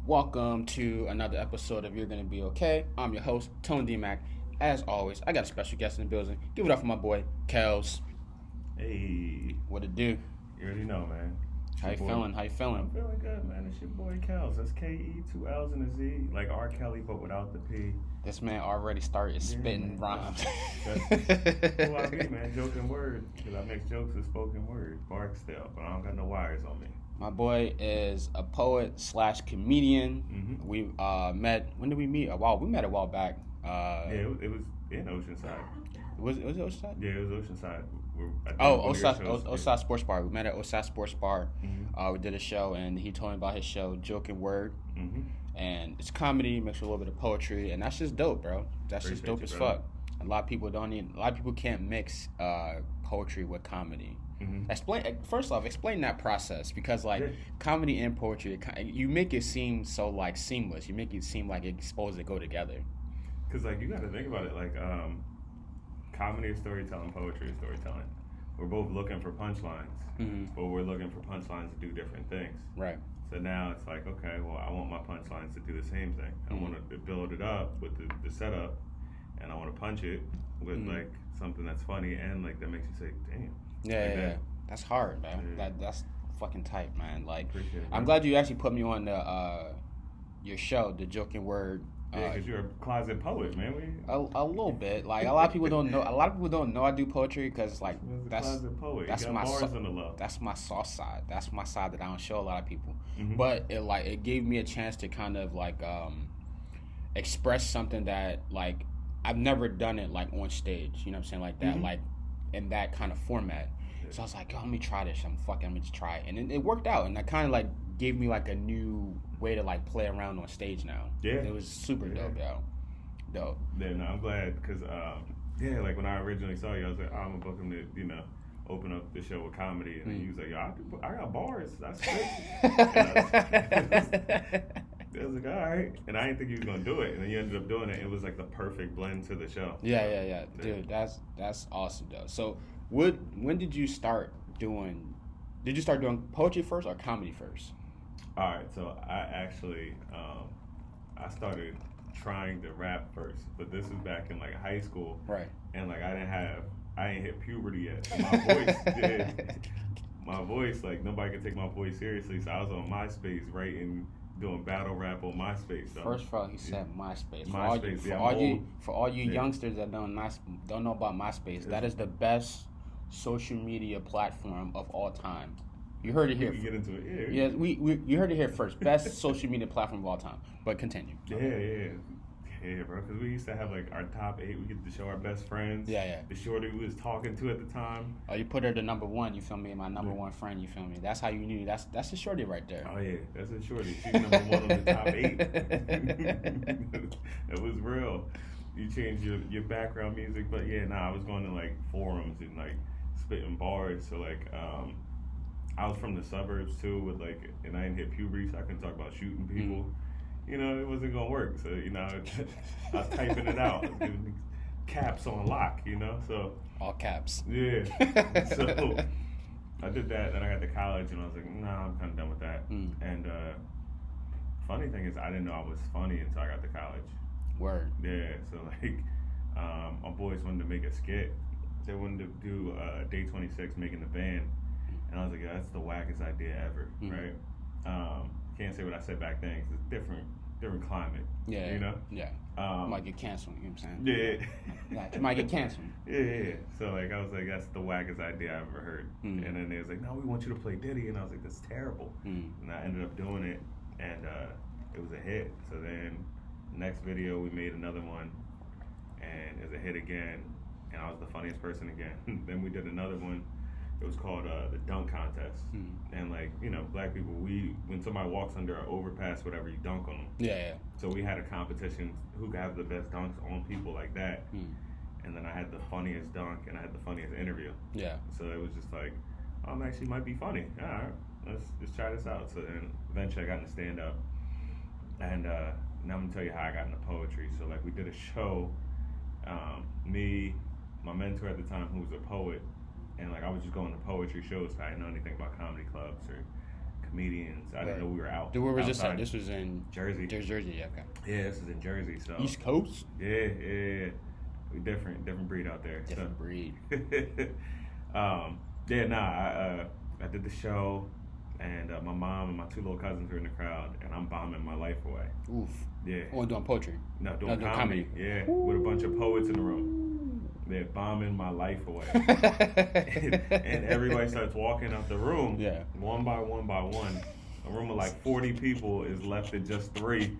Welcome to another episode of You're Gonna Be Okay. I'm your host, Tone D Mac. As always, I got a special guest in the building. Give it up for my boy, Kels. Hey, What it do? you already know, man. How you feeling? How you I'm feeling? feeling good, man. It's your boy Kels. That's K-E, 2 L's and a Z. Like R. Kelly, but without the P. This man already started spitting rhymes. That's who I be, man. Jokenword. Because I make jokes with spoken word. Barksdale. But I don't got no wires on me. My boy is a poet / comedian. Mm-hmm. We met. When did we meet? We met a while back. It was in Oceanside. Was it Oceanside? Yeah, it was Oceanside. Oside Sports Bar. We met at Oside Sports Bar. Mm-hmm. We did a show, and he told me about his show, Jokenword. Mm-hmm. And it's comedy mixed with a little bit of poetry, and that's just dope, bro. That's just dope as fuck. A lot of people can't mix poetry with comedy. Mm-hmm. Explain that process, because comedy and poetry, you make it seem so like seamless. You make it seem like it's supposed to go together. Because you got to think about it, comedy is storytelling, poetry is storytelling. We're both looking for punchlines, but we're looking for punchlines to do different things. Right. So now it's like, okay, well, I want my punchlines to do the same thing. I want to build it up with the setup, and I want to punch it with something that's funny and that makes you say, damn. Yeah. That's hard, man. Yeah. That's fucking tight, man. Appreciate it, man. I'm glad you actually put me on your show, the Jokenword. Yeah, because you're a closet poet, man. A little bit. Like, a lot of people don't know. A lot of people don't know I do poetry, because that's closet poet. That's you got my bars on the low. That's my soft side. That's my side that I don't show a lot of people. Mm-hmm. But it gave me a chance to kind of express something that I've never done it on stage. You know what I'm saying? Like that, in that kind of format. So I was like, let me try this. I'm gonna just try it, and it worked out. And that kind of gave me a new way to play around on stage now. Yeah, it was super dope, yo. Dope. Yeah, no, I'm glad, because when I originally saw you, I was like, I'm gonna book him to open up the show with comedy, and he was like, yo, I got bars. That's crazy. I was like, all right, and I didn't think you was gonna do it, and then you ended up doing it. It was the perfect blend to the show. Yeah. Dude, that's awesome though. So, when did you start doing? Did you start doing poetry first or comedy first? All right, so I actually I started trying to rap first, but this was back in high school, right? And I ain't hit puberty yet. So my voice my voice, nobody could take my voice seriously. So I was on MySpace doing battle rap on MySpace. So, first of all, he said MySpace. For all you youngsters that don't know about MySpace, that is the best social media platform of all time. You heard it here. We get into it. Yeah, you heard it here first. Best social media platform of all time. But continue. Yeah, bro. Because we used to have our top 8. We get to show our best friends. Yeah. The shorty we was talking to at the time. Oh, you put her to number 1. You feel me? My number 1 friend. You feel me? That's how you knew. That's a shorty right there. Oh yeah, that's a shorty. She's number 1 on the top 8. It was real. You change your background music, but I was going to forums and spitting bars. So I was from the suburbs too, and I didn't hit puberty, so I couldn't talk about shooting people. It wasn't gonna work. So I was typing it out. I was giving caps on lock. So all caps. Yeah. So I did that. Then I got to college, and I was like, nah, I'm kind of done with that. And funny thing is, I didn't know I was funny until I got to college. Word. Yeah. So my boys wanted to make a skit. They wanted to do Day 26, making the band. And I was like, yeah, that's the wackest idea ever, right? Can't say what I said back then, because it's different climate. Yeah. Yeah. You might get canceled, you know what I'm saying? Yeah. You might get canceled. Yeah. So I was like, that's the wackest idea I ever heard. And then they was like, no, we want you to play Diddy. And I was like, that's terrible. And I ended up doing it, and it was a hit. So then next video, we made another one, and it was a hit again, and I was the funniest person again. Then we did another one. It was called the dunk contest, and black people, when somebody walks under an overpass, whatever, you dunk on them. Yeah. So we had a competition who could have the best dunks on people like that, and then I had the funniest dunk and I had the funniest interview. Yeah. So it was just I'm actually might be funny. All right, let's just try this out. So then eventually I got into stand up, and now I'm gonna tell you how I got into poetry. So we did a show, me, my mentor at the time, who was a poet. And I was just going to poetry shows. I didn't know anything about comedy clubs or comedians. I didn't know we were out. Where was this at? This was in Jersey. Jersey, okay. Yeah, this is in Jersey. So East Coast. Yeah. We different breed out there. Different breed. I did the show, and my mom and my 2 little cousins were in the crowd, and I'm bombing my life away. Oof. Yeah. Oh, doing poetry. No, doing comedy. Yeah, with a bunch of poets in the room. They're bombing my life away. and everybody starts walking out the room. Yeah. One by one by one. A room of like 40 people is left to just 3.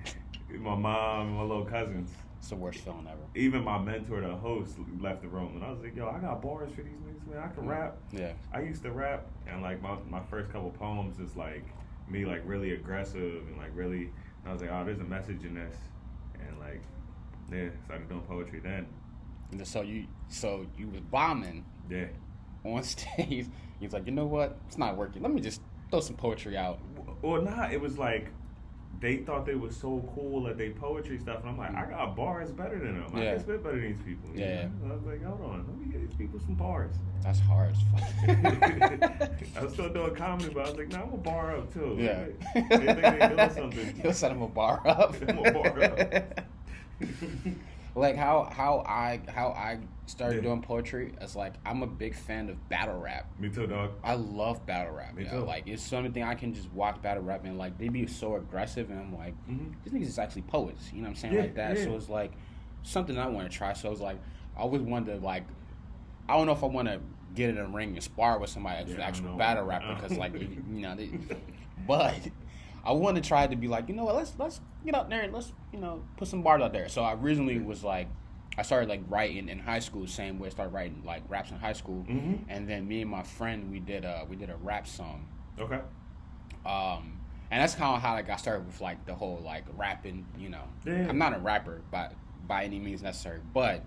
My mom and my little cousins. It's the worst feeling ever. Even my mentor, the host, left the room. And I was like, yo, I got bars for these niggas, man. I can rap. Yeah. I used to rap. And like my first couple poems is like me like really aggressive and like really, and I was like, oh, there's a message in this. And like, yeah, started doing poetry then. And so you was bombing. Yeah. On stage. He's like, you know what? It's not working. Let me just throw some poetry out. Well, nah, it was like they thought they was so cool at their poetry stuff, and I'm like, I got bars better than them. I can spit better than these people. Yeah. So I was like, hold on, let me get these people some bars. That's hard as fuck. I was still doing comedy, but I was like, nah, I'm gonna bar up too. Yeah. They think they doing something. He'll set him a bar up. I'm gonna bar up. Like how I started doing poetry, it's like I'm a big fan of battle rap. Me too, dog. I love battle rap. Me too. Like it's something I can just watch battle rap and like they be so aggressive and I'm like, these niggas is actually poets. You know what I'm saying? Like that. Yeah. So it's like something I want to try. So it's like I always wanted to like I don't know if I want to get in a ring and spar with somebody actual battle rapper because like but I want to try to be like, you know what, let's get out there and let's, put some bars out there. So I originally was like, I started like writing in high school, same way I started writing like raps in high school. And then me and my friend, we did a rap song. Okay. And that's kind of how I got started with like the whole like rapping, Yeah. I'm not a rapper by any means necessary, but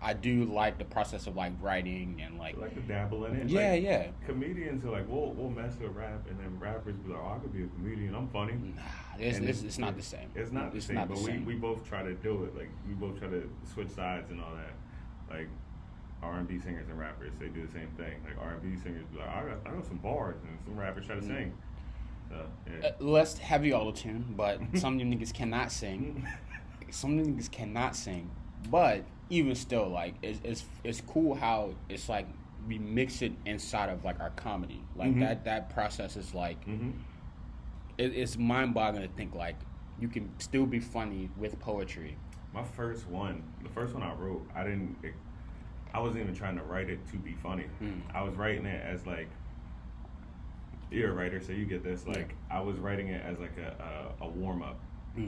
I do like the process of like writing and like. I like to dabble in it. Yeah, like, yeah. Comedians are like, we'll mess with rap, and then rappers be like, oh, I could be a comedian. I'm funny. Nah, it's not the same. It's not the same. But we both try to do it. Like we both try to switch sides and all that. Like R&B singers and rappers, they do the same thing. Like R&B singers be like, I got some bars, and some rappers try to sing. So yeah. Less heavy auto-tune, but some of them niggas cannot sing. Some of them niggas cannot sing, but. Even still, like it's cool how it's like we mix it inside of like our comedy, like that process is like it's mind-boggling to think like you can still be funny with poetry. The first one I wrote, I wasn't even trying to write it to be funny. I was writing it as like, you're a writer, so you get this. Like I was writing it as like a warm up.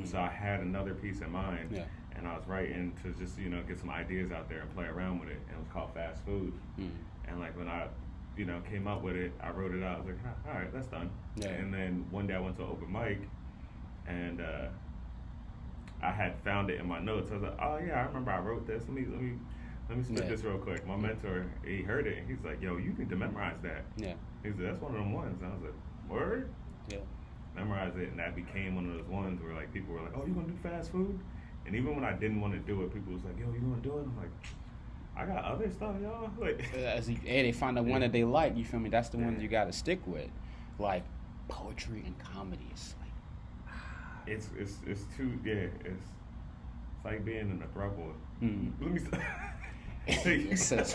So I had another piece in mind. Yeah. And I was writing to just, get some ideas out there and play around with it. And it was called Fast Food. And like when I, came up with it, I wrote it out. I was like, all right, that's done. Yeah. And then one day I went to an open mic and I had found it in my notes. I was like, oh yeah, I remember I wrote this. Let me spit this real quick. My mentor, he heard it and he's like, yo, you need to memorize that. Yeah. He said, that's one of them ones. And I was like, word? Yeah. Memorized it, and that became one of those ones where like people were like, oh, you gonna do Fast Food? And even when I didn't want to do it, people was like, yo, you gonna do it? I'm like, I got other stuff, y'all. Like, they find the one that they like, you feel me? That's the ones you gotta stick with. Like poetry and comedy. It's like it's too it's like being in a throuple. Let me stop.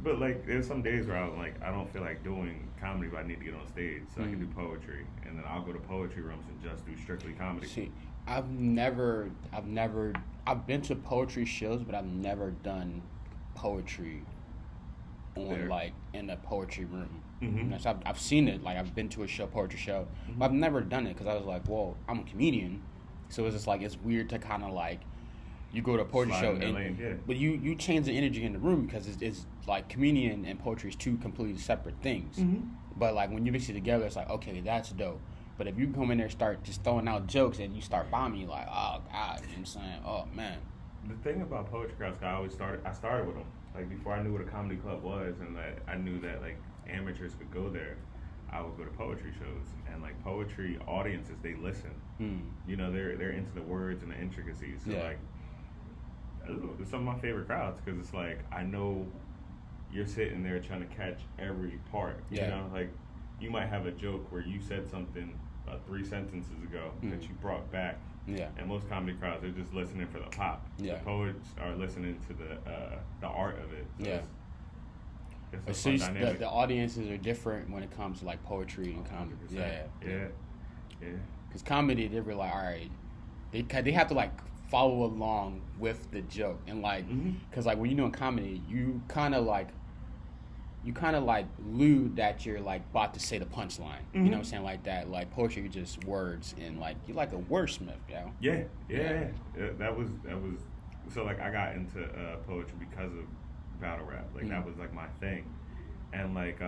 But like, there's some days where I don't feel like doing comedy, but I need to get on stage so I can do poetry, and then I'll go to poetry rooms and just do strictly comedy. See, I've been to poetry shows, but I've never done poetry on like in a poetry room. So I've seen it, like I've been to a poetry show, but I've never done it because I was like, well, I'm a comedian, so it's just like it's weird to kind of like. You go to a poetry show, but you change the energy in the room because it's like comedian and poetry is two completely separate things. But like when you mix it together, it's like, okay, that's dope. But if you come in there and start just throwing out jokes and you start bombing, you're like, oh God, you know what I'm saying? Oh man. The thing about poetry crowds, I started with them. Like before I knew what a comedy club was, and that I knew that like amateurs could go there. I would go to poetry shows, and like poetry audiences, they listen. They're into the words and the intricacies. So like. It's some of my favorite crowds because it's like I know you're sitting there trying to catch every part. You know, like you might have a joke where you said something 3 sentences ago that you brought back. Yeah. And most comedy crowds, they're just listening for the pop. Yeah. The poets are listening to the art of it. So yeah. it's a fun dynamic. The audiences are different when it comes to like poetry and comedy. 100%. Yeah. Because comedy, they were like, all right, they have to like follow along with the joke and like, because like when you're doing comedy, you kind of like lewd that you're like about to say the punchline. You know what I'm saying? Like that, like poetry, just words and like you're like a wordsmith, yo. Yeah. That was so like I got into poetry because of battle rap. Like that was like my thing, and like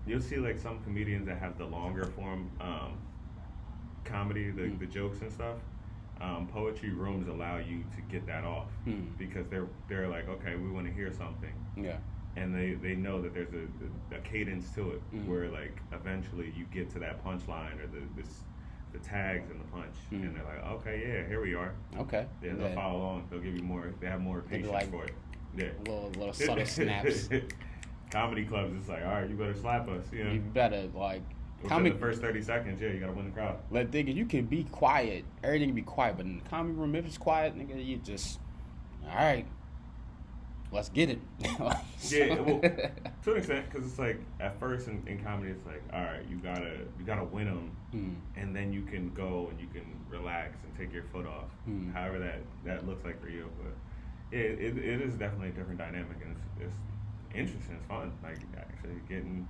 you'll see like some comedians that have the longer form comedy, the jokes and stuff. Poetry rooms allow you to get that off because they're like, okay, we want to hear something. Yeah. And they know that there's a cadence to it where like eventually you get to that punchline or the tags and the punch and they're like, okay, yeah, here we are. Okay. Yeah, they'll follow along. They'll give you more. They have more patience like, for it. Yeah. Little subtle snaps. Comedy clubs, it's like, all right, you better slap us. You know. You better like. Within the first 30 seconds, you gotta win the crowd. Like, nigga, you can be quiet. Everything can be quiet, but in the comedy room, if it's quiet, nigga, you just, all right, let's get it. Yeah, well, to an extent, because it's like at first in comedy, it's like, all right, you gotta win them, and then you can go and you can relax and take your foot off. However that looks like for you, but yeah, it is definitely a different dynamic, and it's interesting. It's fun, like actually getting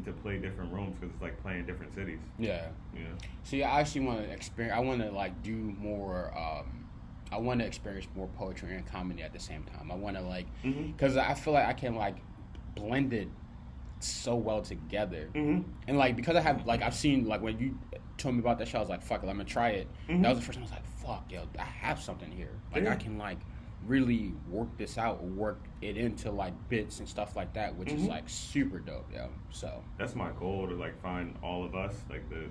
to play different rooms because it's like playing different cities. Yeah. You know? See, I actually want to experience. I want to like do more. I want to experience more poetry and comedy at the same time. I want to like, because I feel like I can like blend it so well together. And like because I have like I've seen like when you told me about that show, I was like, fuck it, I'm gonna try it. That was the first time I was like, fuck, yo, I have something here. Like I can like really work this out, work it into like bits and stuff like that, which is like super dope, yo. So that's my goal, to like find all of us, like the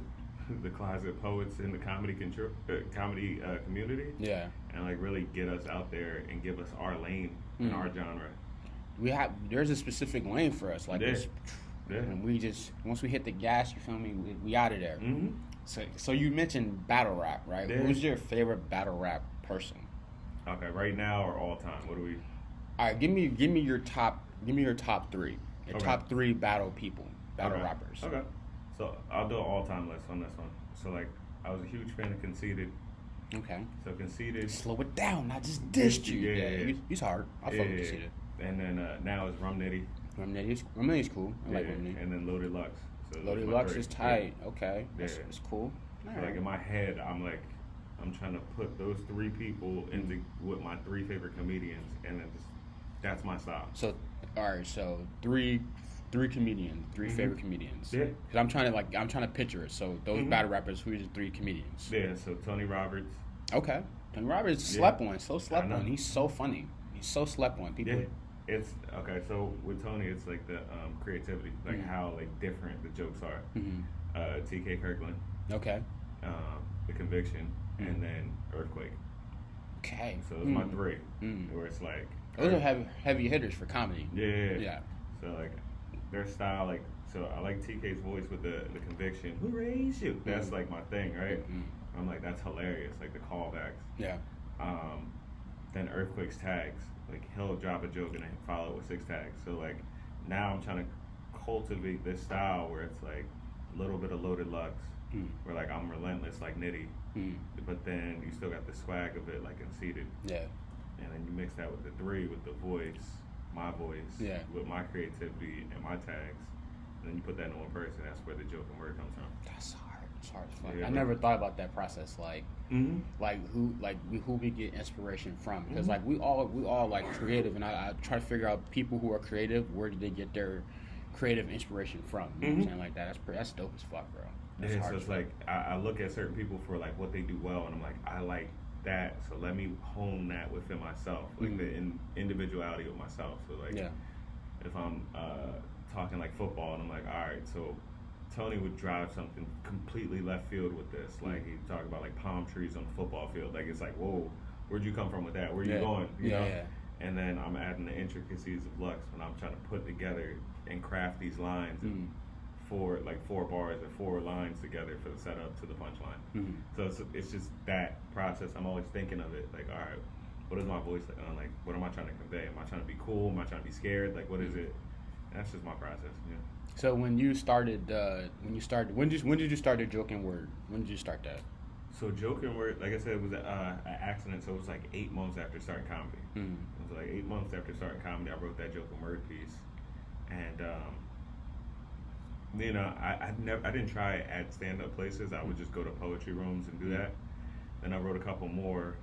closet poets in the comedy community. Yeah. And like really get us out there and give us our lane in our genre. There's a specific lane for us, like this. Yeah. And we just once we hit the gas, you feel me? We out of there. So you mentioned battle rap, right? Yeah. Who's your favorite battle rap person? Okay, right now or all time? What do we? All right, give me your top three. Your top three battle rappers. Okay. So I'll do an all time list on this one. So like I was a huge fan of Conceited. Okay. So Conceited. Slow it down. I just dissed you. Yeah. He's hard. I fuck with Conceited. And then now it's Rum Nitty. Rum Nitty's cool. I like Rum Nitty. And then Loaded Lux. So Loaded Lux is tight. Yeah. Okay. That's cool. So like in my head, I'm trying to put those three people into with my three favorite comedians, and then that's my style. So, all right. So three comedians, favorite comedians. Yeah. Because I'm trying to picture it. So those battle rappers, who are the three comedians? Yeah. So Tony Roberts. Okay. Tony Roberts slept on. So slept on. He's so funny. He's so slept on. People. Yeah. It's okay. So with Tony, it's like the creativity, like how like different the jokes are. T.K. Kirkland. Okay. The Conviction. And then Earthquake. Okay. So it's my three. Where it's like those are heavy hitters for comedy. Yeah. So like their style, like so I like TK's voice with the Conviction. Who raised you? That's like my thing, right? I'm like that's hilarious, like the callbacks. Yeah. Then Earthquake's tags, like he'll drop a joke and then follow it with 6 tags. So like now I'm trying to cultivate this style where it's like a little bit of Loaded Lux. Where like I'm relentless like Nitty, but then you still got the swag of it like Conceited. Yeah. And then you mix that with the 3 with the voice, my voice, with my creativity and my tags. And then you put that in one person. That's where the Jokenword comes from. That's hard. It's hard as fuck. I never thought about that process. Like, who we get inspiration from? Because like we all like creative, and I try to figure out people who are creative. Where do they get their creative inspiration from? You know what I'm saying? Like that's dope as fuck, bro. Yeah, so it's like I look at certain people for like what they do well, and I'm like, I like that, so let me hone that within myself, like the individuality of myself. So like, if I'm talking like football, and I'm like, all right, so Tony would drive something completely left field with this, like he'd talk about like palm trees on the football field, like it's like, whoa, where'd you come from with that? Where you going? You know? Yeah. And then I'm adding the intricacies of Lux when I'm trying to put together and craft these lines. And four bars or 4 lines together for the setup to the punchline. Mm-hmm. So it's just that process. I'm always thinking of it like, all right, what is my voice like? Like, what am I trying to convey? Am I trying to be cool? Am I trying to be scared? Like, what is it? That's just my process. Yeah. So when you started, when did you start the Jokenword? When did you start that? So Jokenword, like I said, it was an accident. So it was like 8 months after starting comedy. Mm-hmm. It was like 8 months after starting comedy. I wrote that Jokenword piece, and you know, I didn't try at stand-up places. I would just go to poetry rooms and do that. Then I wrote a couple more,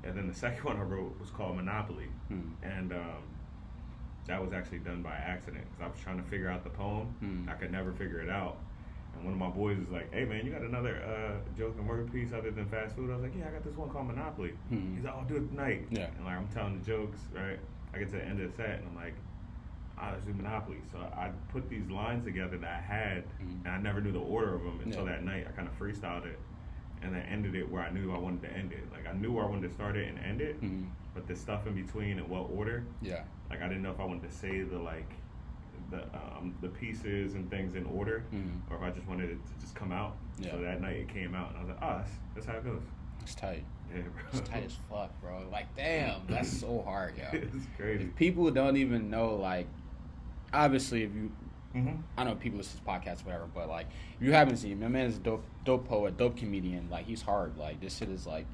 and then the second one I wrote was called Monopoly, and that was actually done by accident because I was trying to figure out the poem. I could never figure it out. And one of my boys was like, "Hey man, you got another Jokenword piece other than fast food?" I was like, "Yeah, I got this one called Monopoly." He's like, "I'll do it tonight." Yeah. And like I'm telling the jokes, right? I get to the end of the set and I'm like, let's do Monopoly. So I put these lines together that I had, and I never knew the order of them until that night. I kind of freestyled it, and then ended it where I knew I wanted to end it. Like I knew where I wanted to start it and end it, but the stuff in between and what order, like I didn't know if I wanted to say the pieces and things in order, or if I just wanted it to just come out. So that night it came out, and I was like, that's how it goes. It's tight. Yeah, bro. It's tight as fuck, bro. Like, damn, that's so hard, yo. It's crazy. If people don't even know, like, obviously, if you, I know people listen to podcasts, whatever, but like, if you haven't seen him, my man is a dope poet, dope comedian. Like, he's hard. Like, this shit is like,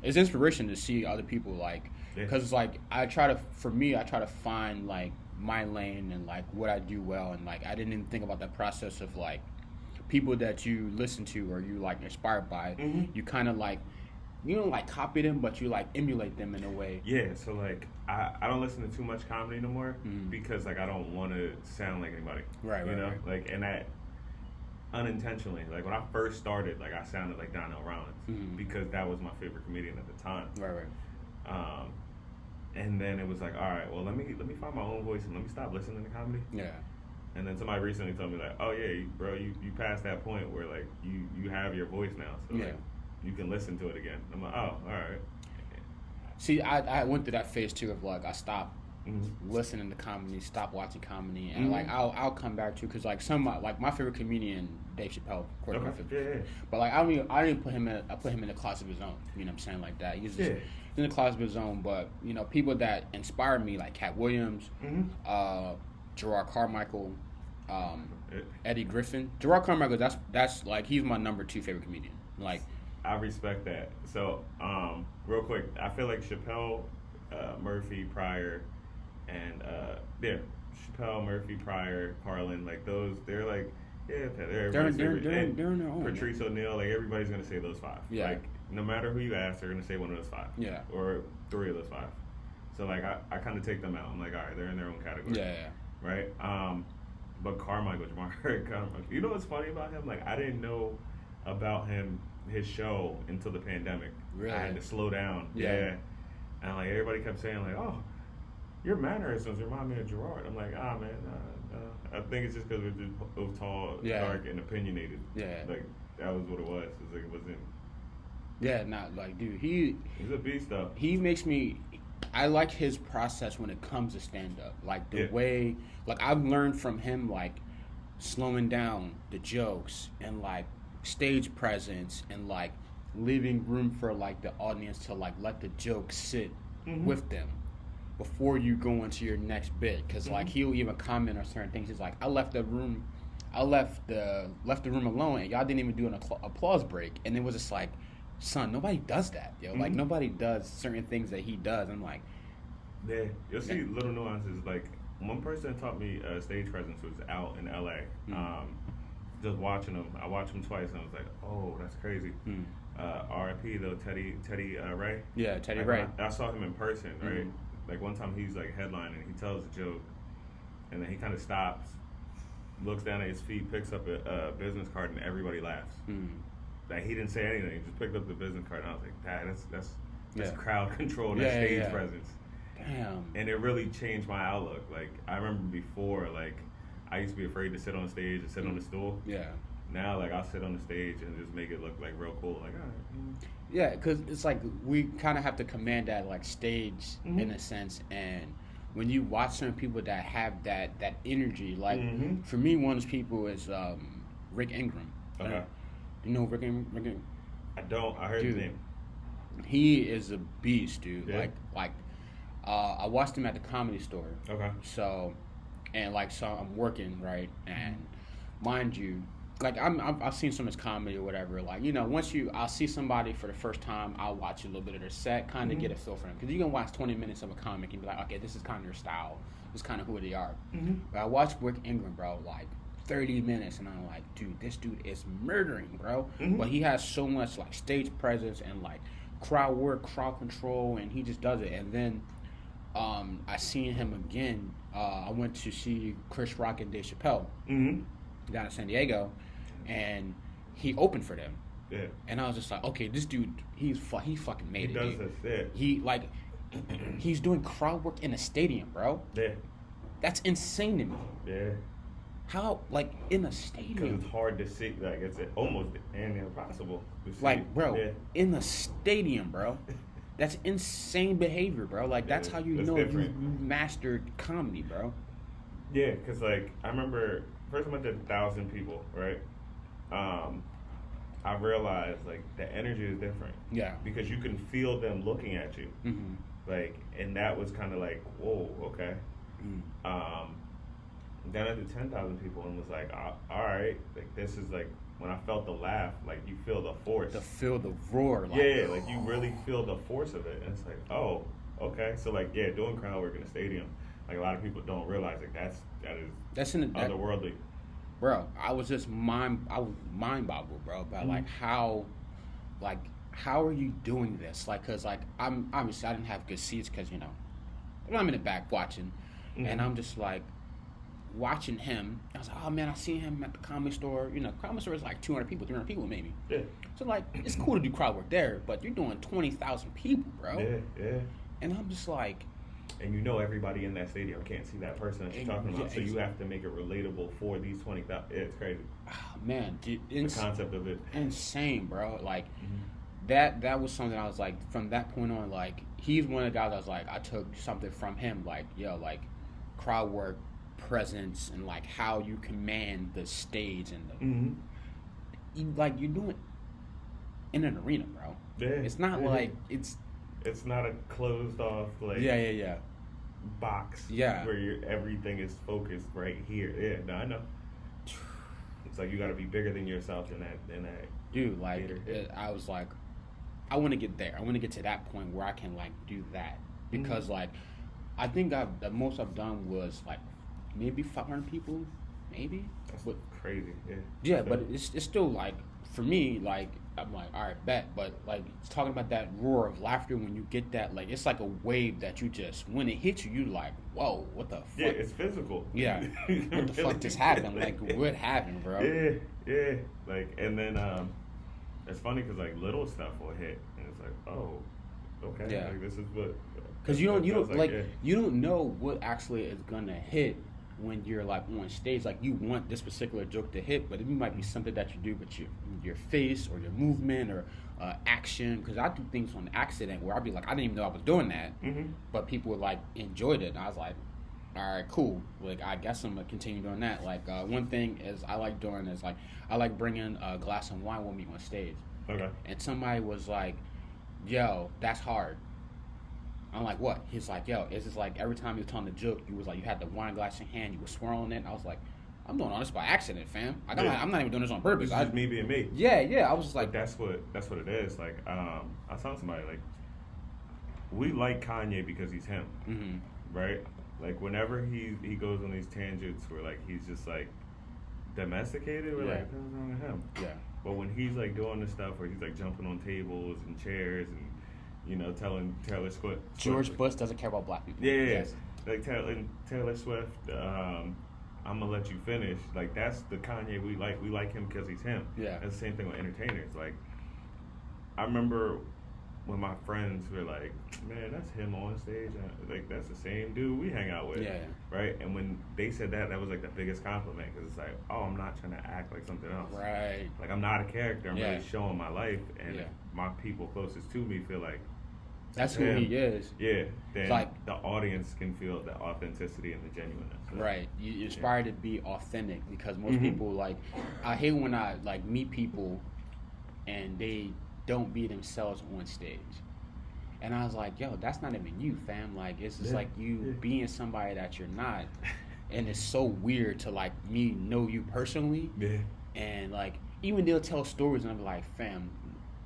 it's inspiration to see other people, like, because it's like, I try to find like my lane and like what I do well, and like, I didn't even think about that process of like people that you listen to or you like inspired by. You kind of like, you don't like copy them, but you like emulate them in a way. Yeah, so like I don't listen to too much comedy no more because like I don't want to sound like anybody. Right. You know, like, and that unintentionally, like when I first started, like I sounded like Donnell Rollins because that was my favorite comedian at the time. Right. And then it was like, all right, well let me find my own voice and let me stop listening to comedy. Yeah. And then somebody recently told me like, oh yeah, bro, you passed that point where like you have your voice now, so like you can listen to it again. I'm like, oh, all right. See, I went through that phase too of like I stopped listening to comedy, stopped watching comedy, and like I'll come back to because like like my favorite comedian, Dave Chappelle, of course, my favorite. But like I didn't put him in the class of his own. You know what I'm saying? Like that. He's just in the class of his own. But you know, people that inspire me like Cat Williams, Gerard Carmichael, Eddie Griffin. Gerard Carmichael, that's like he's my number 2 favorite comedian. Like I respect that. So real quick, I feel like Chappelle, Murphy, Pryor, and Chappelle, Murphy, Pryor, Carlin, like those, they're like they're in their own. Patrice O'Neal, like everybody's gonna say those 5. Yeah. Like no matter who you ask, they're gonna say one of those 5. Yeah. Or 3 of those 5. So like I kind of take them out. I'm like, all right, they're in their own category. Yeah. Right. But Carmichael, you know what's funny about him? Like I didn't know about his show until the pandemic. Really? I had to slow down. Yeah. And like everybody kept saying like, oh, your mannerisms remind me of Gerard. I'm like, man, I think it's just because we're just both tall, dark, and opinionated. Yeah. Like that was what it was. It's like it wasn't. Yeah, not like dude. He's a beast though. He makes me. I like his process when it comes to stand up. Like the way, like I've learned from him, like slowing down the jokes and like stage presence and like leaving room for like the audience to like let the jokes sit with them before you go into your next bit. Because like he'll even comment on certain things. He's like, I left the room alone and y'all didn't even do an applause break, and it was just like, son, nobody does that, yo. Like nobody does certain things that he does. I'm like, yeah, you'll see little nuances. Like one person that taught me stage presence was out in LA. Just watching him, I watched him twice, and I was like, oh, that's crazy. R.I.P. though, Teddy Ray. Yeah, Teddy like, Ray. I saw him in person, right? Like one time he's like headlining, he tells a joke, and then he kind of stops, looks down at his feet, picks up a business card, and everybody laughs. Like he didn't say anything, he just picked up the business card, and I was like, that's crowd control, and stage presence. Damn. And it really changed my outlook. Like I remember before, like I used to be afraid to sit on stage and sit on the stool. Yeah. Now, like I'll sit on the stage and just make it look like real cool. Like, all right. Yeah, because it's like we kind of have to command that like stage in a sense, and when you watch certain people that have that energy, like for me, one of those people is Rick Ingram. Okay. You know Rick Ingram? I don't. I heard his name. He is a beast, dude. Yeah. I watched him at the Comedy Store. Okay. So I'm working, right? And mind you, like I've seen some of his comedy or whatever. Like, you know, I'll see somebody for the first time, I'll watch a little bit of their set, kind of get a feel for them. Because you can watch 20 minutes of a comic and be like, okay, this is kind of their style. This is kind of who they are. But I watched Rick Ingram, bro, like 30 minutes, and I'm like, dude, this dude is murdering, bro. But he has so much like stage presence and like crowd work, crowd control, and he just does it. And then I seen him again. I went to see Chris Rock and Dave Chappelle down in San Diego, and he opened for them. Yeah. And I was just like, okay, this dude, he fucking made it. He does this. Yeah. He's doing crowd work in a stadium, bro. Yeah. That's insane to me. Yeah. How, like, in a stadium? Because it's hard to see. Like, it's almost impossible to see. Like, bro, in a stadium, bro. That's insane behavior, bro. Like, that's how you know you mastered comedy, bro. Yeah, because, like, I remember first I went to 1,000 people, right? I realized, like, the energy is different. Yeah. Because you can feel them looking at you. Like, and that was kind of like, whoa, okay. Then I did 10,000 people and was like, all right, like, this is like, when I felt the laugh, like, you feel the force. Feel the roar. Like, yeah, like, you really feel the force of it. And it's like, oh, okay. So, like, yeah, doing crowd work in a stadium, like, a lot of people don't realize, like, that's otherworldly. Bro, I was mind boggled, bro, about like how are you doing this? Like, cause like I'm obviously I didn't have good seats, cause you know I'm in the back watching, and I'm just like watching him. I was like, oh man, I seen him at the Comedy Store. You know, Comedy Store is like 200 people, 300 people maybe. Yeah. So like it's cool to do crowd work there, but you're doing 20,000 people, bro. Yeah. And I'm just like. And you know everybody in that stadium can't see that person that you're talking about, so you have to make it relatable for these 20,000. It's crazy. Oh, man, dude, the concept of it. Insane, bro. Like, that was something I was like, from that point on, like, he's one of the guys I was like, I took something from him, like, yo, like, crowd work, presence, and, like, how you command the stage and the... you're doing it in an arena, bro. Yeah. It's not like, It's not a closed off like box where everything is focused right here. Yeah, no, I know. It's like you got to be bigger than yourself in that. Dude, like I was like, I want to get there. I want to get to that point where I can like do that because like I think the most I've done was like maybe 500 people, maybe. That's crazy. Yeah. Yeah, but it's still like for me like. I'm like, all right, bet. But, like, talking about that roar of laughter when you get that, like, it's like a wave that you just, when it hits you, you like, whoa, what the fuck? Yeah, it's physical. Yeah. What the fuck just happened? Like, what happened, bro? Yeah. Like, and then, it's funny because, like, little stuff will hit. And it's like, oh, okay. Yeah. Like, this is what. Because you don't know what actually is going to hit when you're like on stage. Like you want this particular joke to hit, but it might be something that you do with your face or your movement or action. Because I do things on accident where I'd be like, I didn't even know I was doing that, but people would like enjoyed it. And I was like, all right, cool. Like I guess I'm gonna continue doing that. Like one thing is I like doing is like I like bringing a glass of wine with me on stage. Okay. And somebody was like, yo, that's hard. I'm like, what? He's like, yo, it's just like every time you were telling the joke, you was like, you had the wine glass in hand, you were swirling it. And I was like, I'm doing all this by accident, fam. Like, I'm not even doing this on purpose. It's just me being me. Yeah. I was just like, that's what it is. Like, I was telling somebody like, we like Kanye because he's him, right? Like, whenever he goes on these tangents where like he's just like domesticated, we're like, what's wrong with him? Yeah. But when he's like doing this stuff where he's like jumping on tables and chairs and telling Taylor Swift. George Bush doesn't care about black people. Yeah. Yes. Like Taylor Swift, I'm gonna let you finish. Like that's the Kanye we like. We like him because he's him. Yeah. That's the same thing with entertainers. Like I remember when my friends were like, "Man, that's him on stage." Like that's the same dude we hang out with. Yeah. Right. And when they said that was like the biggest compliment because it's like, oh, I'm not trying to act like something else. Right. Like I'm not a character. I'm really showing my life, and if my people closest to me feel like That's who he is. Yeah, then like the audience can feel the authenticity and the genuineness. So. Right, you aspire to be authentic because most people like. I hate when I like meet people, and they don't be themselves on stage, and I was like, yo, that's not even you, fam. Like it's just like you being somebody that you're not, and it's so weird to like me know you personally, and like even they'll tell stories and I'm like, fam.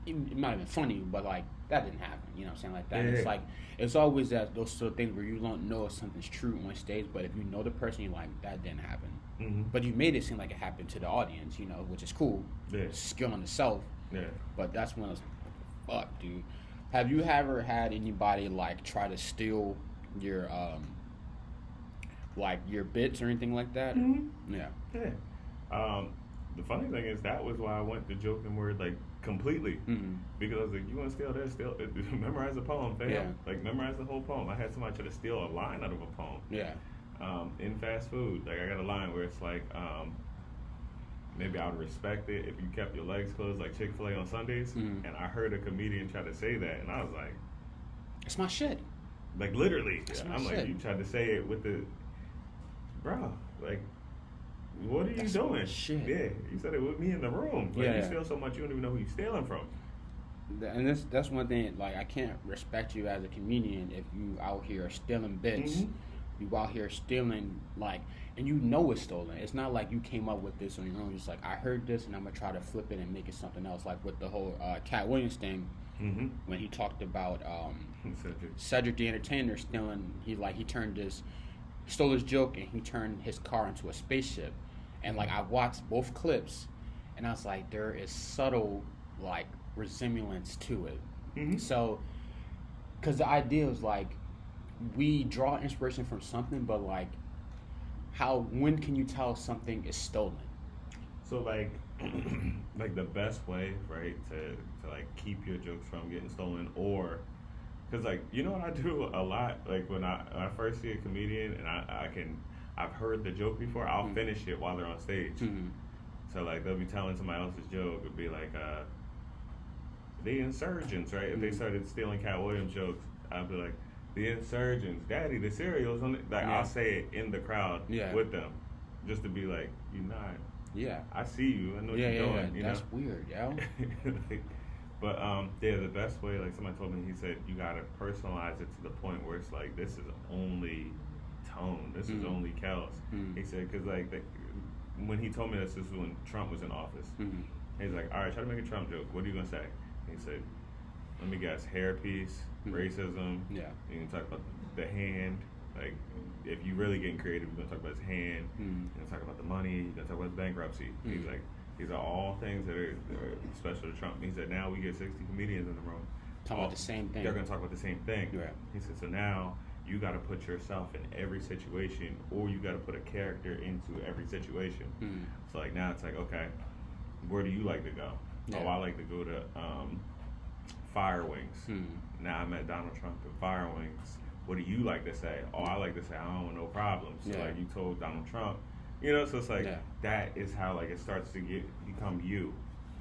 It might have been funny, but like that didn't happen. You know what I'm saying? Like that. It's like it's always that those sort of things where you don't know if something's true on stage, but if you know the person, you're like that didn't happen. But you made it seem like it happened to the audience, you know, which is cool. Skill in itself. But that's when it's fuck, dude. Have you ever had anybody like try to steal your like your bits or anything like that? Yeah. The funny thing is that was why I went to Jokenword like completely because I was like, you want to steal this? Steal memorize the poem, fam. Like memorize the whole poem. I had somebody try to steal a line out of a poem. In fast food, like I got a line where it's like, maybe I would respect it if you kept your legs closed like Chick-fil-A on Sundays. And I heard a comedian try to say that, and I was like, it's my shit. Like literally, I'm like, you tried to say it with the, bro, like. What are you doing? Shit. Yeah, you said it with me in the room. Like, you steal so much, you don't even know who you're stealing from. And that's one thing. Like, I can't respect you as a comedian if you out here stealing bits. You out here stealing, like, and you know it's stolen. It's not like you came up with this on your own. It's like I heard this and I'm gonna try to flip it and make it something else. Like with the whole Cat Williams thing, when he talked about Cedric the Entertainer stealing. He stole his joke and he turned his car into a spaceship. And like I watched both clips, and I was like, there is subtle like resemblance to it. So, because the idea is like we draw inspiration from something, but like when can you tell something is stolen? So like like the best way, right, to like keep your jokes from getting stolen, or because like you know what I do a lot, like when I first see a comedian and I've heard the joke before, I'll finish it while they're on stage. So like they'll be telling somebody else's joke, it'd be like the insurgents, right? If they started stealing Cat Williams jokes, I'd be like, the insurgents, daddy, the cereals on it. Like I'll say it in the crowd with them, just to be like, you're not. I see you. I know what you're doing. You That's know? weird, yo. But the best way, like somebody told me, he said you gotta personalize it to the point where it's like this is only tone. This is only Kels. He said because like when he told me this was when Trump was in office. He's like, all right, try to make a Trump joke. What are you gonna say? He said, let me guess, hairpiece, racism. You can talk about the hand. Like if you really getting creative, you're gonna talk about his hand. You're gonna talk about the money. You're gonna talk about his bankruptcy. He's like, these are all things that are special to Trump. He said, now we get 60 comedians in the room. Talk about the same thing. They're gonna talk about the same thing. Right. He said, so now you got to put yourself in every situation, or you got to put a character into every situation. So like now it's like, okay, where do you like to go? Oh, I like to go to Fire Wings. Now I met Donald Trump at Fire Wings. What do you like to say? Oh, I like to say I don't want no problems. So like you told Donald Trump, you know. So it's like that is how like it starts to become you.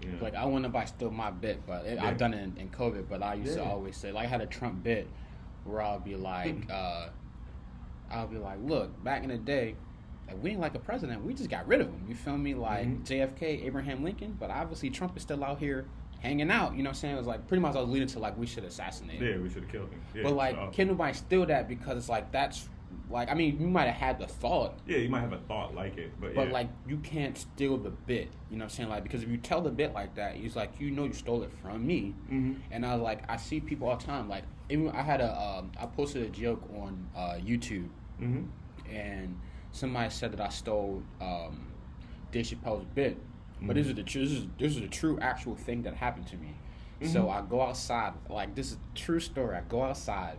You know? Like I want nobody steal my bit, but I've done it in COVID. But I used to always say, like I had a Trump bit where I'll be like, look, back in the day, like, we ain't like a president. We just got rid of him. You feel me? Like JFK, Abraham Lincoln, but obviously Trump is still out here hanging out. You know what I'm saying? It was like pretty much I was leading to like we should assassinate him. Yeah, we should have killed him. Yeah, but like, can nobody steal that because it's like that's like I mean you might have had the thought. Yeah, you might have a thought like it, but like you can't steal the bit. You know what I'm saying? Like because if you tell the bit like that, it's like you know you stole it from me. And I was like I see people all the time like. Even I had I posted a joke on YouTube, and somebody said that I stole Dave Chappelle's bit, but this is the true actual thing that happened to me. So I go outside, like this is a true story. I go outside,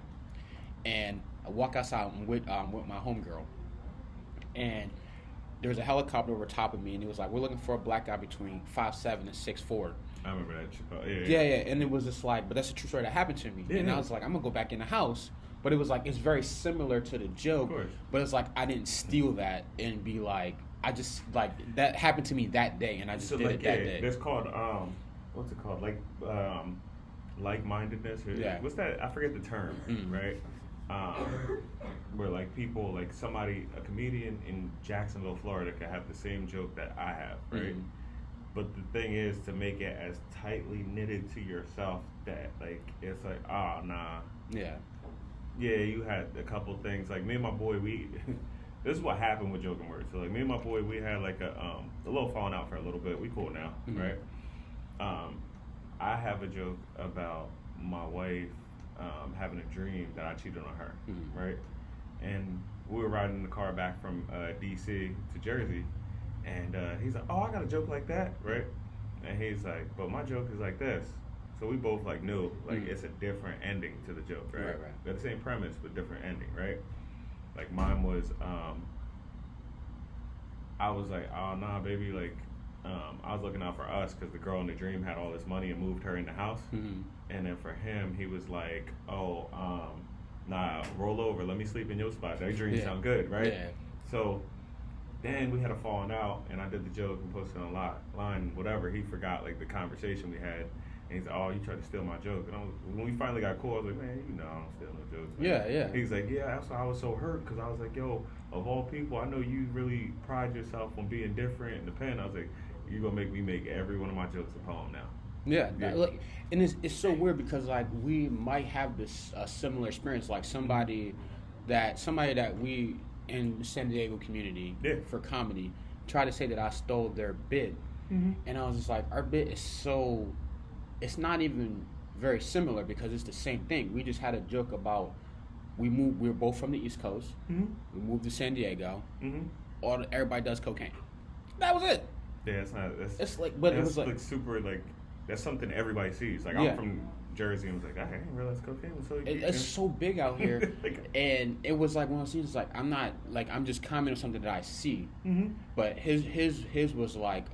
and I walk outside with my homegirl, and there's a helicopter over top of me, and it was like we're looking for a black guy between 5'7" and 6'4". I remember that Chappelle. Yeah, and it was just like, but that's a true story that happened to me. And I was like, I'm gonna go back in the house. But it was like, it's very similar to the joke. But it's like, I didn't steal that and be like, I just, like, that happened to me that day. And I just did it that day. That's called, what's it called? like-mindedness. What's that? I forget the term, right? Where like people, like somebody, a comedian in Jacksonville, Florida, could have the same joke that I have, right? But the thing is to make it as tightly knitted to yourself that like it's like, oh nah. Yeah, you had a couple things. Like me and my boy, we this is what happened with Jokenword. So like me and my boy, we had like a little falling out for a little bit. We cool now, right? I have a joke about my wife having a dream that I cheated on her, right? And we were riding in the car back from DC to Jersey, and he's like, "Oh, I got a joke like that, right?" And he's like, "But my joke is like this." So we both like knew like it's a different ending to the joke, right? Right. Got the same premise but different ending, right? Like mine was, I was like, "Oh nah, baby," like. I was looking out for us because the girl in the dream had all this money and moved her in the house. And then for him, he was like, "Oh, nah, roll over. Let me sleep in your spot. That dream sound good, right?" Yeah. So then we had a falling out, and I did the joke and posted it online, whatever. He forgot like the conversation we had, and he's like, "Oh, you tried to steal my joke." And when we finally got cool, I was like, "Man, you know I don't steal no jokes." Man. Yeah. He's like, "Yeah, that's why I was so hurt because I was like, yo, of all people, I know you really pride yourself on being different in the pen." I was like, "You're gonna make me make every one of my jokes a poem now." Yeah. Like, and it's so weird because like we might have this similar experience, like somebody that we in the San Diego community for comedy try to say that I stole their bit, and I was just like, our bit is so, it's not even very similar because it's the same thing. We just had a joke about we were both from the East Coast. We moved to San Diego. Everybody does cocaine. That was it. Yeah, it's not. It's like, but it was like super like that's something everybody sees. Like I'm from Jersey and was like, I didn't realize cocaine was so. It's so big out here, and it was like one of those things. Like I'm not like I'm just commenting on something that I see. But his was like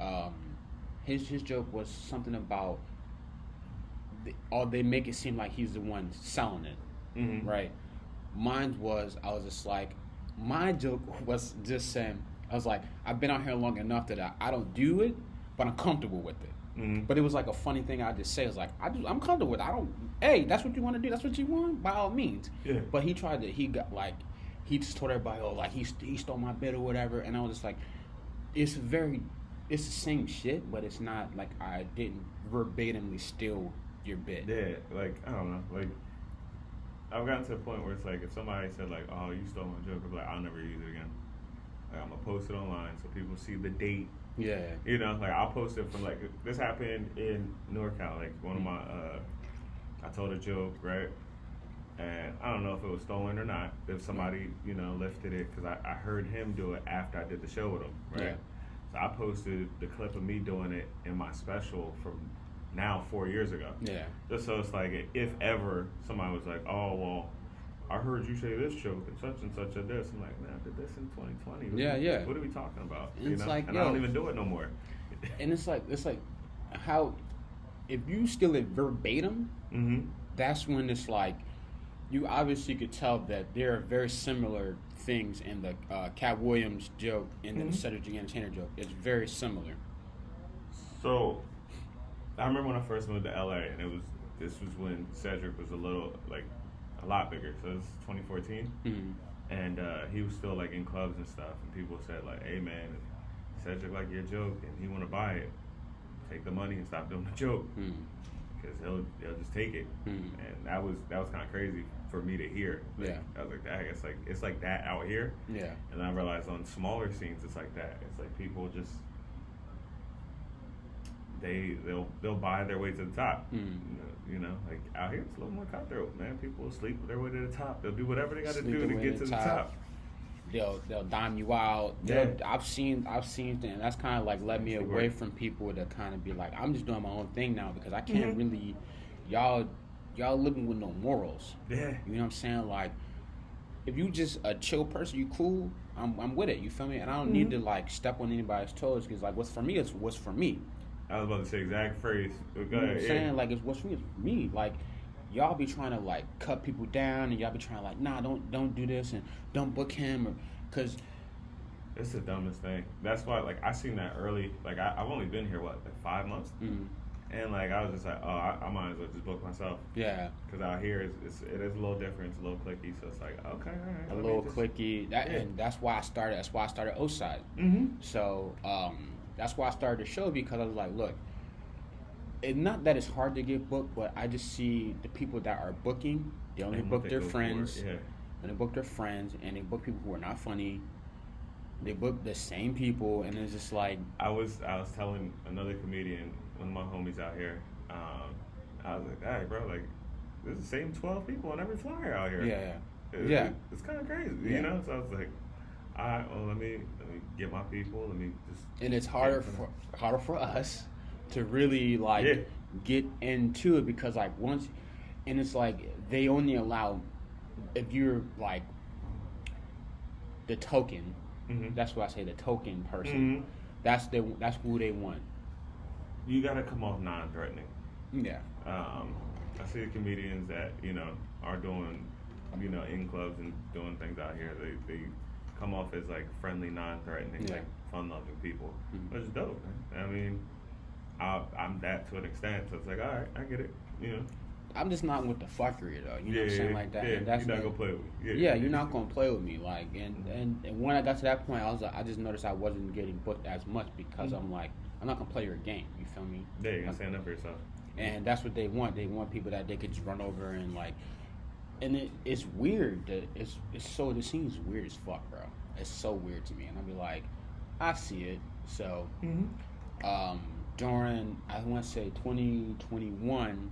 his joke was something about they make it seem like he's the one selling it, right? Mine was I was just like my joke was just saying. I was like, I've been out here long enough that I don't do it, but I'm comfortable with it. But it was like a funny thing I just say. It's like, I'm comfortable with it. I don't, hey, that's what you want to do. That's what you want, by all means. Yeah. But he just told everybody, oh, like he stole my bit or whatever. And I was just like, it's the same shit, but it's not like I didn't verbatimly steal your bit. Yeah, like, I don't know. Like, I've gotten to a point where it's like, if somebody said like, oh, you stole my joke, I'll be like, I'll never use it again. I'm gonna post it online so people see the date. Yeah. You know, like I'll post it from like this happened in NorCal. Like one of my, I told a joke, right? And I don't know if it was stolen or not. If somebody, lifted it because I heard him do it after I did the show with him, right? Yeah. So I posted the clip of me doing it in my special from now 4 years ago. Yeah. Just so it's like if ever somebody was like, oh well. I heard you say this joke and such and this. I'm like, man, I did this in 2020. What are we talking about? And it's like, and I don't even do it no more. And it's like how if you steal it verbatim, that's when it's like you obviously could tell that there are very similar things in the Cat Williams joke and the Cedric the Entertainer joke. It's very similar. So I remember when I first moved to LA, and this was when Cedric was a lot bigger. So it was 2014, and he was still like in clubs and stuff. And people said like, "Hey man, if Cedric like your joke and he want to buy it, take the money and stop doing the joke because he'll just take it." And that was kind of crazy for me to hear. Like, I was like, I guess like it's like that out here. Yeah. And I realized on smaller scenes it's like that. It's like people just they'll buy their way to the top. Like out here it's a little more cutthroat, man. People will sleep their way to the top. They'll do whatever they got to do to get to the top. They'll dime you out. I've seen things, and that's kind of like led me away from people to kind of be like, I'm just doing my own thing now because I can't really, y'all living with no morals. Yeah. You know what I'm saying? Like, if you just a chill person, you cool, I'm with it. You feel me? And I don't need to like step on anybody's toes because like what's for me is what's for me. I was about to say exact phrase. Go ahead. You know what I'm saying? Like, it's what's for me is for me. Like, y'all be trying to, like, cut people down, and y'all be trying to, like, nah, don't do this, and don't book him, or, because... It's the dumbest thing. That's why, like, I seen that early. Like, I've only been here, 5 months? And like I was just like, oh, I might as well just book myself. Yeah. Because out here it is a little different. It's a little clicky, so it's like okay, all right. A little clicky. And that's why I started. That's why I started Oside. So that's why I started the show, because I was like, look, it's not that it's hard to get booked, but I just see the people that are booking. They only book their friends. And they book their friends, and they book people who are not funny. They book the same people, and it's just like I was telling another comedian, one of my homies out here. I was like, all right, bro, like there's the same 12 people on every flyer out here. It's kind of crazy, you know. So I was like, all right, well, let me get my people. Let me just. And it's harder for us to really like get into it, because like once, and it's like they only allow if you're like the token. That's what I say, the token person. That's who they want. You gotta come off non-threatening. Yeah. I see the comedians that are doing in clubs and doing things out here. They come off as like friendly, non-threatening, like fun-loving people, which is dope, man. I mean, I'm that to an extent, so it's like, all right, I get it. I'm just not with the fuckery though. You know what I'm saying, like that. Yeah, and that's you're not gonna play with me. You're not gonna play with me. Like, and when I got to that point, I just noticed I wasn't getting booked as much, because I'm like, I'm not gonna play your game. You feel me? Yeah, you're gonna stand up for yourself. And that's what they want. They want people that they could just run over and like. And it's weird that it's so, the scene's weird as fuck, bro. It's so weird to me, and I'll be like, I see it. So, during I want to say 2021.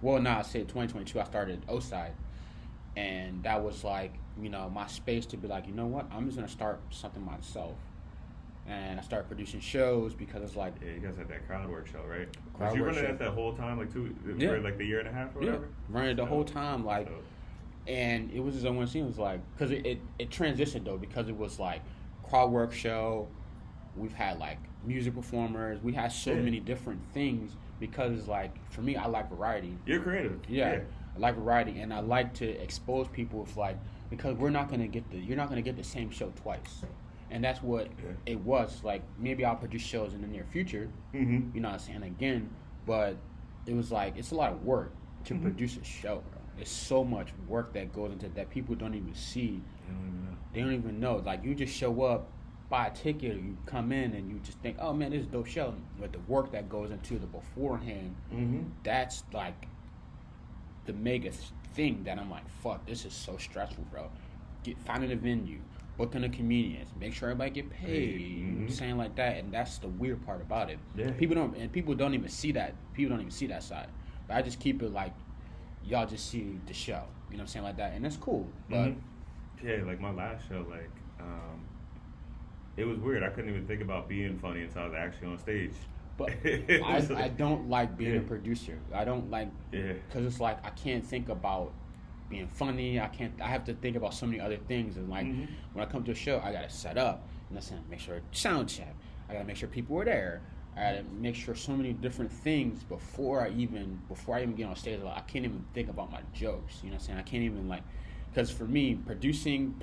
Well, no, I said 2022. I started Oside, and that was like my space to be like, you know what, I'm just gonna start something myself, and I started producing shows, because it's like you guys had that crowd work show, right? Crowd you work running show. it that whole time, like for like the year and a half or whatever. Running it the whole time, like, and it was just one scene. It was like, because it transitioned though, because it was like crowd work show. We've had like music performers. We had so many different things. Because like for me, I like variety. You're creative. Yeah, I like variety, and I like to expose people with like, because you're not gonna get the same show twice, and that's what it was. Like maybe I'll produce shows in the near future. You know what I'm saying, again, but it was like it's a lot of work to produce a show, bro. It's so much work that goes into that people don't even see. They don't even know. Like you just show up, buy a ticket, or you come in and you just think, oh man, this is a dope show. But the work that goes into the beforehand, that's like the mega thing that I'm like, fuck, this is so stressful, bro. Finding a venue, booking the comedians, make sure everybody get paid, saying like that, and that's the weird part about it. People don't even see that. People don't even see that side. But I just keep it like, y'all just see the show. You know what I'm saying, like that, and it's cool. But like my last show, like. It was weird. I couldn't even think about being funny until I was actually on stage. But I don't like being a producer. I don't like, because it's like I can't think about being funny. I have to think about so many other things. And like when I come to a show, I gotta set up. Listen, make sure sound check. I gotta make sure people are there. I gotta make sure so many different things before I even get on stage. Like, I can't even think about my jokes. You know what I'm saying? I can't even like. Because for me, producing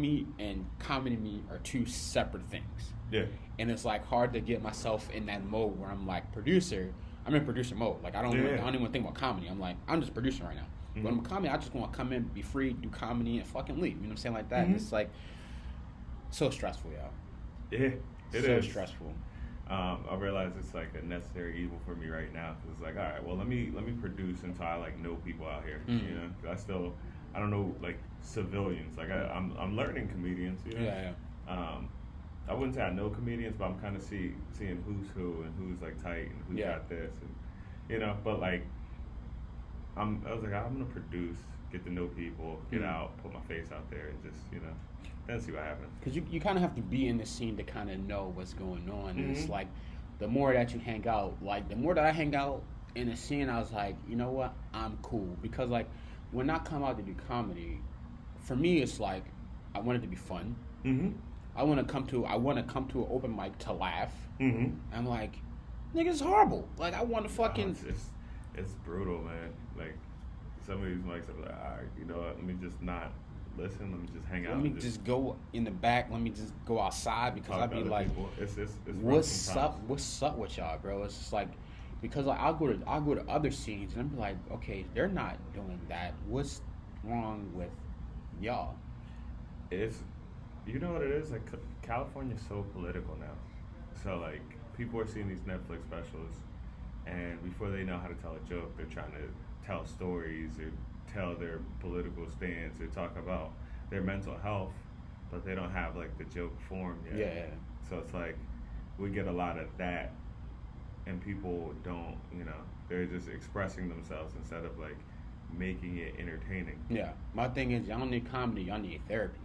me and comedy me are two separate things. Yeah. And it's like hard to get myself in that mode where I'm like producer. I'm in producer mode. Like I don't even want to think about comedy. I'm like, I'm just producing right now. When I'm a comedy, I just want to come in, be free, do comedy, and fucking leave. You know what I'm saying, like that. And it's like so stressful, y'all. Yeah, it so is stressful. I realize it's like a necessary evil for me right now. Cause it's like, all right, well, let me produce until I like know people out here. You know, 'cause I don't know, like, civilians. Like, I'm learning comedians, you know? I wouldn't say I know comedians, but I'm kind of seeing who's who and who's, like, tight and who's got this. And, but, like, I was like, I'm going to produce, get to know people, get out, put my face out there, and just, then see what happens. Because you kind of have to be in the scene to kind of know what's going on. And it's like, the more that you hang out, like, the more that I hang out in the scene, I was like, you know what? I'm cool. Because, like, when I come out to do comedy, for me it's like I want it to be fun. I want to come to an open mic to laugh. I'm like, nigga, it's horrible. Like I want to fucking. It's brutal, man. Like some of these mics are like, all right, you know what? Let me just not listen. Let me just hang out. Let me just go in the back. Let me just go outside because I'd be like, it's what's up with y'all, bro? It's just like, because like I'll go to other scenes and I'm like, okay, they're not doing that. What's wrong with y'all? It's, you know what it is, like California's so political now. So like people are seeing these Netflix specials, and before they know how to tell a joke, they're trying to tell stories or tell their political stance or talk about their mental health, but they don't have like the joke form yet. Yeah. So it's like we get a lot of that, and people don't, they're just expressing themselves instead of like making it entertaining. Yeah. My thing is, y'all don't need comedy, y'all need therapy.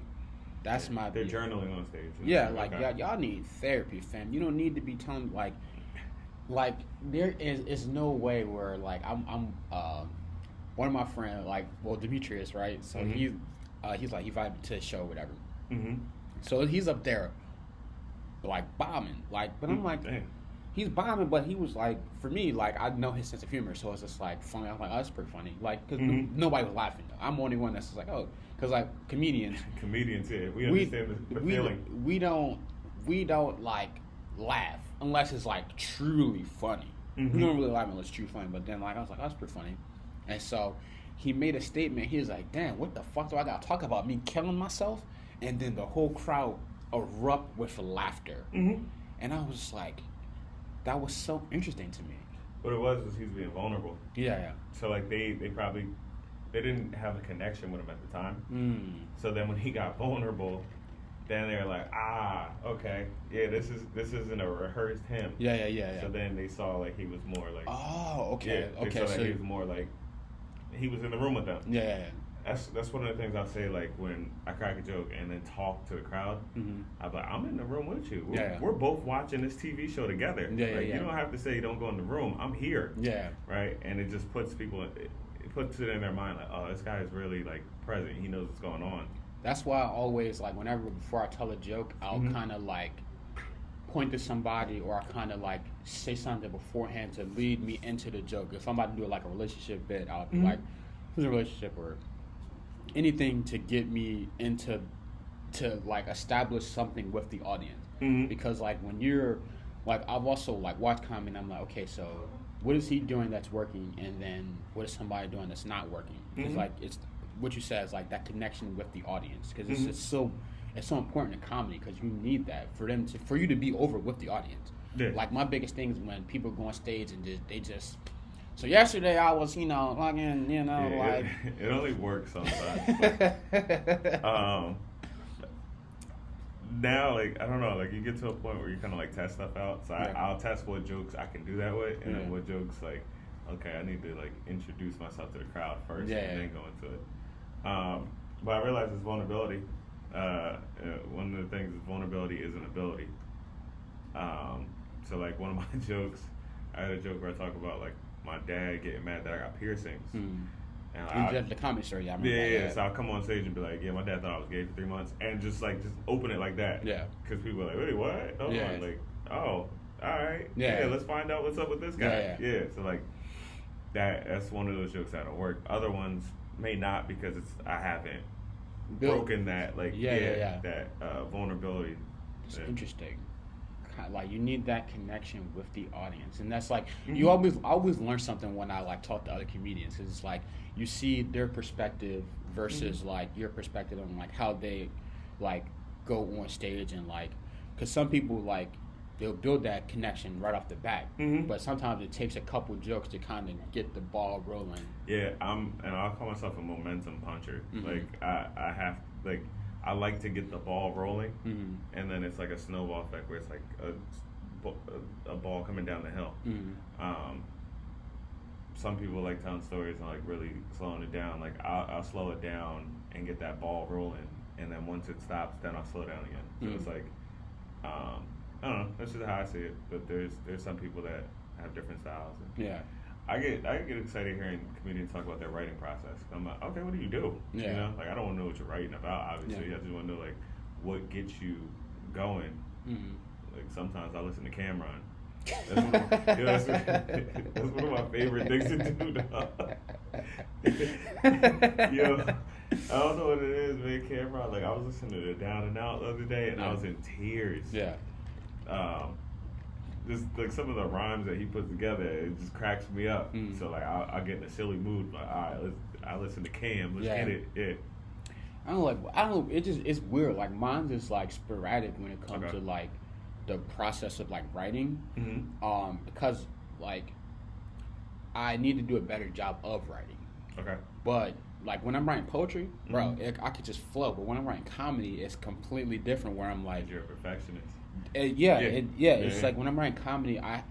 That's my. They're journaling on stage. Yeah, like y'all need therapy, fam. You don't need to be telling like there is no way where like I'm one of my friends, like, well, Demetrius, right? So he's like, he invited me to his show or whatever. Mm-hmm. So he's up there like bombing, like, but I'm like, damn. He's bombing, but he was like, for me, like, I know his sense of humor, so it's just like funny. I'm like, oh, that's pretty funny, like, because nobody was laughing. I'm the only one that's just like, oh, because like comedians, yeah, we understand the feeling. We don't like laugh unless it's like truly funny. We don't really laugh unless it's truly funny. But then like I was like, oh, that's pretty funny, and so he made a statement. He was like, damn, what the fuck do I gotta talk about? Me killing myself? And then the whole crowd erupt with laughter, and I was just like, that was so interesting to me. What it was he was being vulnerable. Yeah. So like they probably didn't have a connection with him at the time. So then when he got vulnerable, then they're like, okay, yeah, this isn't a rehearsed him. Yeah. So then they saw like he was more like, oh, okay, yeah, okay. So he was more like he was in the room with them. Yeah. That's one of the things I'll say, like when I crack a joke and then talk to the crowd. I'm like, I'm in the room with you. We're both watching this TV show together. You don't have to say you don't go in the room. I'm here. Yeah. Right. And it just puts people. It puts it in their mind like, oh, this guy is really like present. He knows what's going on. That's why I always like before I tell a joke, I'll kind of like point to somebody or I kind of like say something beforehand to lead me into the joke. If I'm about to do like a relationship bit, I'll be like, who's a relationship or anything to get me into to like establish something with the audience. Because like when you're like, I've also like watched comedy and I'm like, okay, so what is he doing that's working, and then what is somebody doing that's not working? Because like it's what you said is like that connection with the audience, because it's so important in comedy, because you need that for you to be over with the audience. Yeah. Like my biggest thing is when people go on stage and they just. So yesterday I was, fucking, like. It only works sometimes. But, now, like, I don't know, like you get to a point where you kind of like test stuff out. So I'll test what jokes I can do that with, and then what jokes like, okay, I need to like introduce myself to the crowd first, and then go into it. But I realized it's vulnerability. One of the things is vulnerability is an ability. So like one of my jokes, I had a joke where I talk about like my dad getting mad that I got piercings. And the comedy story, yeah. So I'll come on stage and be like, yeah, my dad thought I was gay for 3 months, and just open it like that. Yeah. Because people are like, wait, what? Oh, yeah. Like, oh, all right. Yeah. Let's find out what's up with this guy. Yeah. So like that's one of those jokes that'll work. Other ones may not, because I haven't broken that that vulnerability. It's interesting. Like you need that connection with the audience, and that's like you always learn something when I like talk to other comedians, because it's like you see their perspective versus like your perspective on like how they like go on stage, and like because some people like they'll build that connection right off the bat, but sometimes it takes a couple jokes to kind of get the ball rolling. Yeah, I'll call myself a momentum puncher. Like I have like. I like to get the ball rolling, and then it's like a snowball effect where it's like a ball coming down the hill. Some people like telling stories and like really slowing it down. Like I'll slow it down and get that ball rolling, and then once it stops, then I'll slow down again. So it's like, I don't know. That's just how I see it. But there's some people that have different styles. I get excited hearing comedians talk about their writing process. I'm like, okay, what do you do? Yeah. You know, like I don't want to know what you're writing about. Obviously, I just want to know like what gets you going. Like sometimes I listen to Cameron. That's one of my favorite things to do. I don't know what it is, man. Cameron, like I was listening to the Down and Out the other day, and I was in tears. Yeah. Just like some of the rhymes that he puts together, it just cracks me up. So like I get in a silly mood. Like, all right, I listen to Cam. Let's get it. Yeah. I don't. It's weird. Like mine's just like sporadic when it comes to like the process of like writing. Because like I need to do a better job of writing. Okay. But like when I'm writing poetry, bro, I could just flow. But when I'm writing comedy, it's completely different. Where I'm like, you're a perfectionist. It's like when I'm writing comedy, I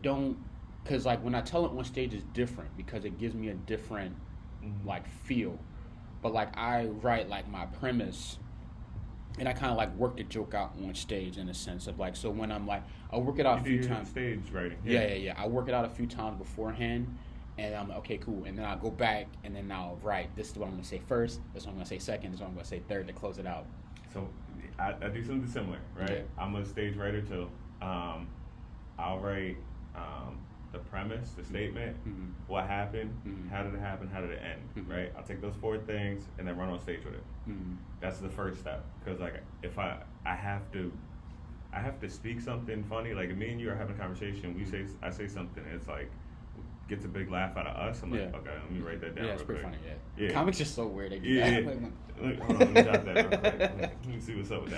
don't, because like when I tell it on stage is different because it gives me a different like feel. But like I write like my premise, and I kind of like work the joke out on stage in a sense of like, so when I'm like, I'll work it out a few times. Stage writing. Yeah. I work it out a few times beforehand. And I'm like, okay, cool. And then I'll go back and then I'll write, this is what I'm going to say first, this is what I'm going to say second, this is what I'm going to say third to close it out. So I do something similar, right? Yeah. I'm a stage writer too. I'll write the premise, the statement, what happened, how did it happen, how did it end, right? I'll take those 4 things and then run on stage with it. That's the first step. Because like if I have to speak something funny, like if me and you are having a conversation, I say something, it's like, gets a big laugh out of us. I'm like, okay, let me write that down. Yeah, it's pretty funny. Yeah. Comics are so weird. Hold on, let me jot that real quick. Let me see what's up with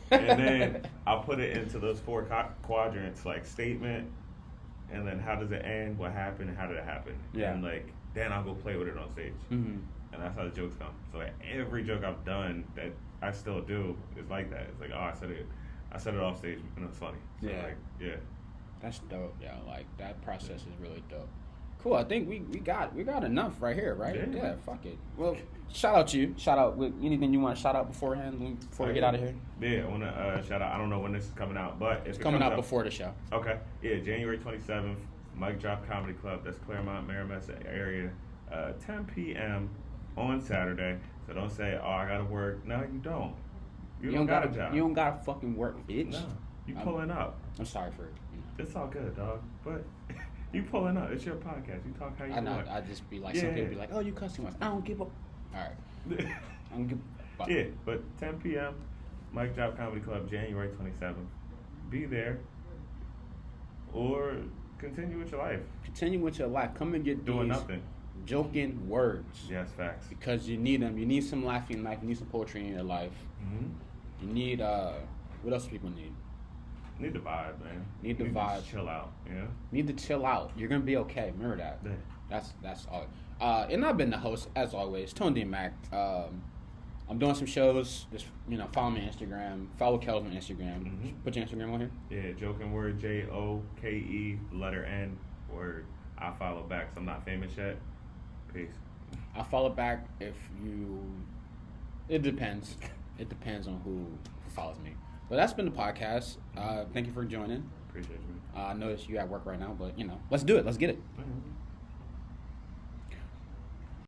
that. And then I'll put it into those 4 quadrants, like statement, and then how does it end, what happened, and how did it happen. Yeah. And like then I'll go play with it on stage. And that's how the jokes come. So like every joke I've done that I still do is like that. It's like, oh, I said it off stage and it's funny. So like, that's dope. Yeah, like that process is really dope. Cool. I think we got enough right here, right? Yeah. Fuck it. Well, shout out you. Shout out with anything you want to shout out beforehand before we get out of here. Yeah, I want to shout out. I don't know when this is coming out, but it's coming out before the show. Okay. Yeah, January 27th, Mic Drop Comedy Club. That's Claremont, Merrimack area. 10 p.m. on Saturday. So don't say, oh, I gotta work. No, you don't. You don't got a job. You don't gotta fucking work, bitch. No, you pulling up. I'm sorry for it. It's all good, dog. But. You pulling up. It's your podcast. You talk how you want. I know. I just be like, some people be like, oh, you cuss too much. I don't give a... All right. I don't give a... Yeah, but 10 p.m., Mic Drop Comedy Club, January 27th. Be there. Or continue with your life. Continue with your life. Come and get doing nothing. Joking words. Yes, facts. Because you need them. You need some laughing in life. You need some poetry in your life. You need... what else do people need? Need the vibe, man. Need the vibe. Chill out, yeah. Need to chill out. You're gonna be okay. Remember that. Yeah. That's all. And I've been the host as always, Tone D Mac. I'm doing some shows. Just follow me on Instagram. Follow Kel's on Instagram. Put your Instagram on here. Yeah, Jokenword, JOKE, word. I'll follow back. So I'm not famous yet. Peace. I'll follow back if you. It depends. It depends on who follows me. But that's been the podcast. Thank you for joining. Appreciate you. I noticed you at work right now, but let's do it. Let's get it.